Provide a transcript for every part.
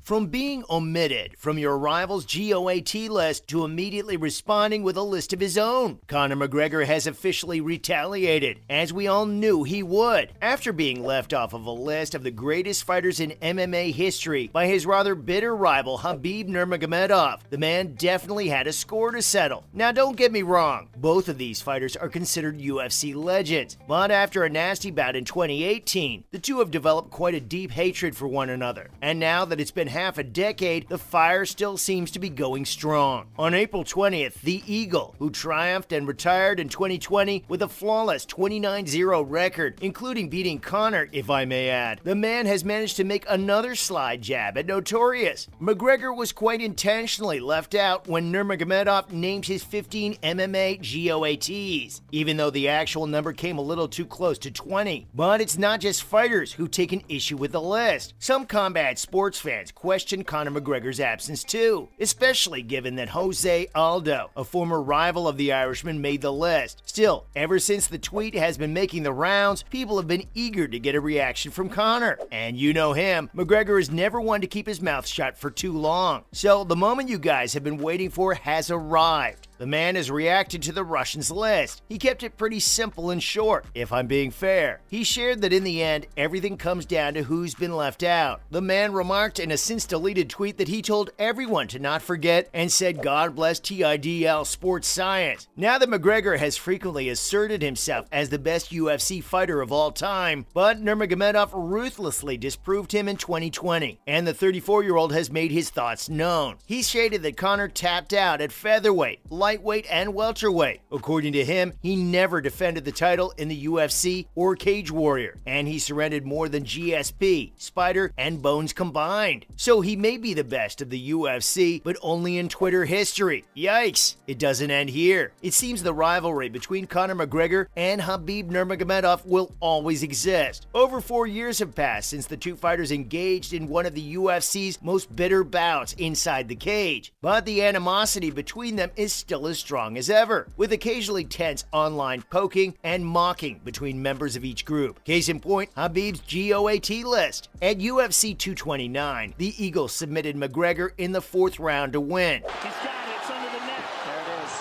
From being omitted from your rival's GOAT list to immediately responding with a list of his own, Conor McGregor has officially retaliated, as we all knew he would. After being left off of a list of the greatest fighters in MMA history by his rather bitter rival Khabib Nurmagomedov, the man definitely had a score to settle. Now don't get me wrong, both of these fighters are considered UFC legends, but after a nasty bout in 2018, the two have developed quite a deep hatred for one another. And now that it's been half a decade, the fire still seems to be going strong. On April 20th, the Eagle, who triumphed and retired in 2020 with a flawless 29-0 record, including beating Conor, if I may add, the man has managed to make another slide jab at Notorious. McGregor was quite intentionally left out when Nurmagomedov named his 15 MMA GOATs, even though the actual number came a little too close to 20. But it's not just fighters who take an issue with the list. Some combat sports fans question Conor McGregor's absence too, especially given that Jose Aldo, a former rival of the Irishman, made the list. Still, ever since the tweet has been making the rounds, people have been eager to get a reaction from Conor. And you know him, McGregor is never one to keep his mouth shut for too long. So the moment you guys have been waiting for has arrived. The man has reacted to the Russians' list. He kept it pretty simple and short, if I'm being fair. He shared that in the end, everything comes down to who's been left out. The man remarked in a since-deleted tweet that he told everyone to not forget and said God bless TIDL sports science. Now that McGregor has frequently asserted himself as the best UFC fighter of all time, but Nurmagomedov ruthlessly disproved him in 2020, and the 34-year-old has made his thoughts known. He shaded that Conor tapped out at featherweight, lightweight, and welterweight. According to him, he never defended the title in the UFC or Cage Warrior, and he surrendered more than GSP, Spider, and Bones combined. So he may be the best of the UFC, but only in Twitter history. Yikes! It doesn't end here. It seems the rivalry between Conor McGregor and Khabib Nurmagomedov will always exist. Over 4 years have passed since the two fighters engaged in one of the UFC's most bitter bouts inside the cage, but the animosity between them is still as strong as ever, with occasionally tense online poking and mocking between members of each group. Case in point, Khabib's GOAT list. At UFC 229, the Eagle submitted McGregor in the 4th round to win. He's got it. It's under the neck. There it is.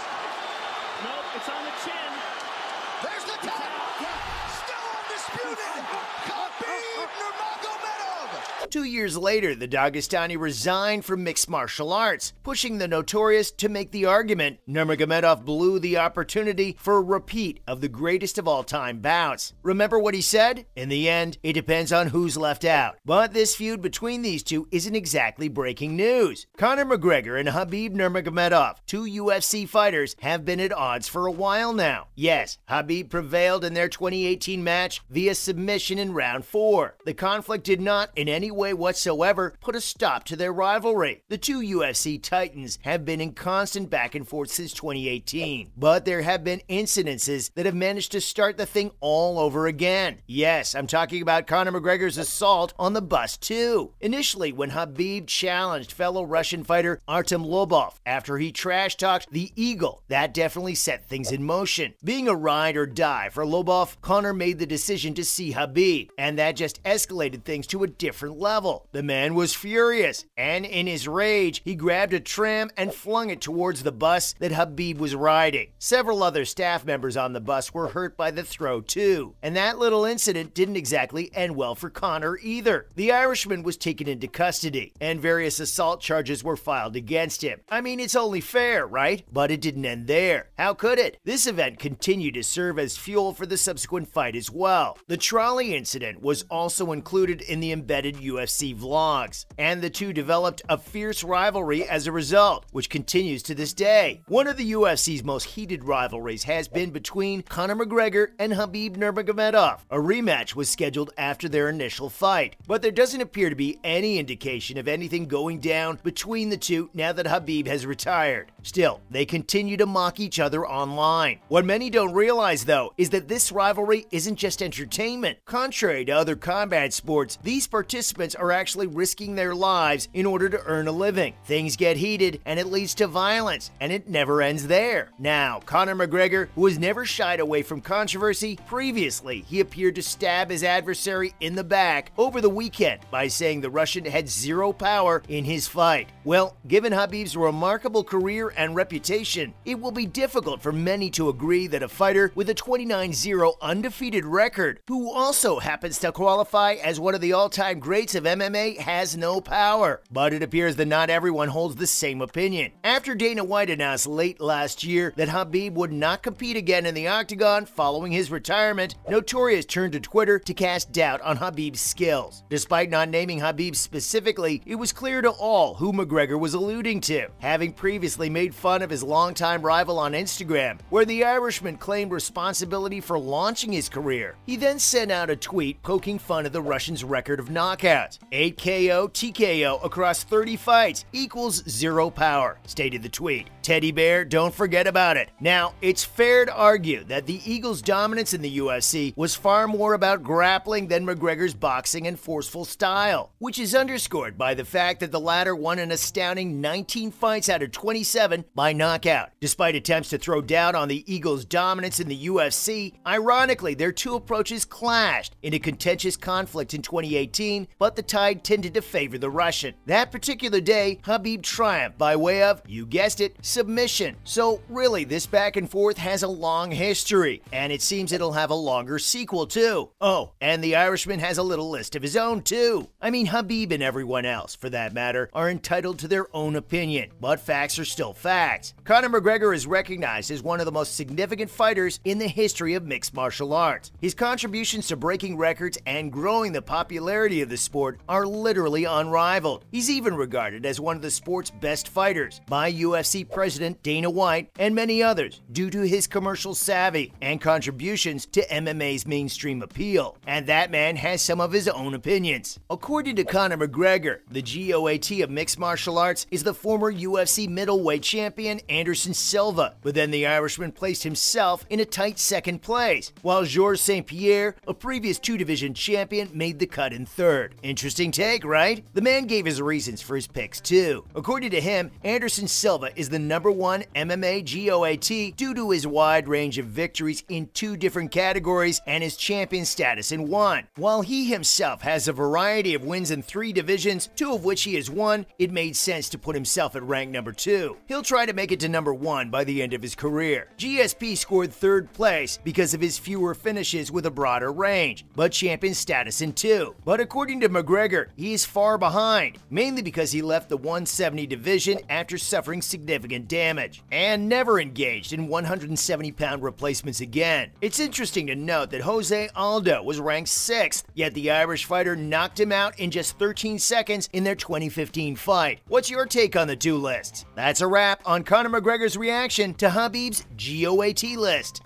Nope, it's on the chin. There's the tap. Still undisputed. Khabib Nurmagomedov. 2 years later, the Dagestani resigned from mixed martial arts, pushing the Notorious to make the argument Nurmagomedov blew the opportunity for a repeat of the greatest of all-time bouts. Remember what he said? In the end, it depends on who's left out. But this feud between these two isn't exactly breaking news. Conor McGregor and Khabib Nurmagomedov, two UFC fighters, have been at odds for a while now. Yes, Khabib prevailed in their 2018 match via submission in round 4. The conflict did not in any way whatsoever put a stop to their rivalry. The two UFC titans have been in constant back and forth since 2018, but there have been incidences that have managed to start the thing all over again. Yes, I'm talking about Conor McGregor's assault on the bus too. Initially, when Khabib challenged fellow Russian fighter Artem Lobov after he trash-talked the Eagle, that definitely set things in motion. Being a ride or die for Lobov, Conor made the decision to see Khabib, and that just escalated things to a different level. The man was furious, and in his rage, he grabbed a tram and flung it towards the bus that Khabib was riding. Several other staff members on the bus were hurt by the throw too, and that little incident didn't exactly end well for Conor either. The Irishman was taken into custody, and various assault charges were filed against him. I mean, it's only fair, right? But it didn't end there. How could it? This event continued to serve as fuel for the subsequent fight as well. The trolley incident was also included in the embedded UFC vlogs, and the two developed a fierce rivalry as a result, which continues to this day. One of the UFC's most heated rivalries has been between Conor McGregor and Khabib Nurmagomedov. A rematch was scheduled after their initial fight, but there doesn't appear to be any indication of anything going down between the two now that Khabib has retired. Still, they continue to mock each other online. What many don't realize, though, is that this rivalry isn't just entertainment. Contrary to other combat sports, these participants are actually risking their lives in order to earn a living. Things get heated and it leads to violence, and it never ends there. Now, Conor McGregor, who has never shied away from controversy, previously he appeared to stab his adversary in the back over the weekend by saying the Russian had zero power in his fight. Well, given Khabib's remarkable career and reputation, it will be difficult for many to agree that a fighter with a 29-0 undefeated record, who also happens to qualify as one of the all-time greats of MMA, has no power. But it appears that not everyone holds the same opinion. After Dana White announced late last year that Khabib would not compete again in the octagon following his retirement, Notorious turned to Twitter to cast doubt on Khabib's skills. Despite not naming Khabib specifically, it was clear to all who McGregor was alluding to, having previously made fun of his longtime rival on Instagram, where the Irishman claimed responsibility for launching his career. He then sent out a tweet poking fun of the Russian's record of knockouts. 8 KO TKO across 30 fights equals zero power, stated the tweet. Teddy Bear, don't forget about it. Now, it's fair to argue that the Eagles' dominance in the UFC was far more about grappling than McGregor's boxing and forceful style, which is underscored by the fact that the latter won an astounding 19 fights out of 27 by knockout. Despite attempts to throw doubt on the Eagles' dominance in the UFC, ironically, their two approaches clashed in a contentious conflict in 2018, but the tide tended to favor the Russian. That particular day, Khabib triumphed by way of, you guessed it, submission. So really, this back and forth has a long history, and it seems it'll have a longer sequel too. Oh, and the Irishman has a little list of his own too. I mean, Khabib and everyone else, for that matter, are entitled to their own opinion, but facts are still facts. Conor McGregor is recognized as one of the most significant fighters in the history of mixed martial arts. His contributions to breaking records and growing the popularity of the sport are literally unrivaled. He's even regarded as one of the sport's best fighters by UFC President Dana White and many others due to his commercial savvy and contributions to MMA's mainstream appeal. And that man has some of his own opinions. According to Conor McGregor, the GOAT of mixed martial arts is the former UFC middleweight champion Anderson Silva, but then the Irishman placed himself in a tight second place, while Georges St-Pierre, a previous two-division champion, made the cut in third. Interesting take, right? The man gave his reasons for his picks too. According to him, Anderson Silva is the #1 MMA GOAT due to his wide range of victories in 2 different categories and his champion status in 1. While he himself has a variety of wins in 3 divisions, 2 of which he has won, it made sense to put himself at rank #2. He'll try to make it to #1 by the end of his career. GSP scored 3rd place because of his fewer finishes with a broader range, but champion status in 2. But according to McGregor, he is far behind, mainly because he left the 170 division after suffering significant damage, and never engaged in 170-pound replacements again. It's interesting to note that Jose Aldo was ranked 6th, yet the Irish fighter knocked him out in just 13 seconds in their 2015 fight. What's your take on the 2 lists? That's a wrap on Conor McGregor's reaction to Khabib's GOAT list.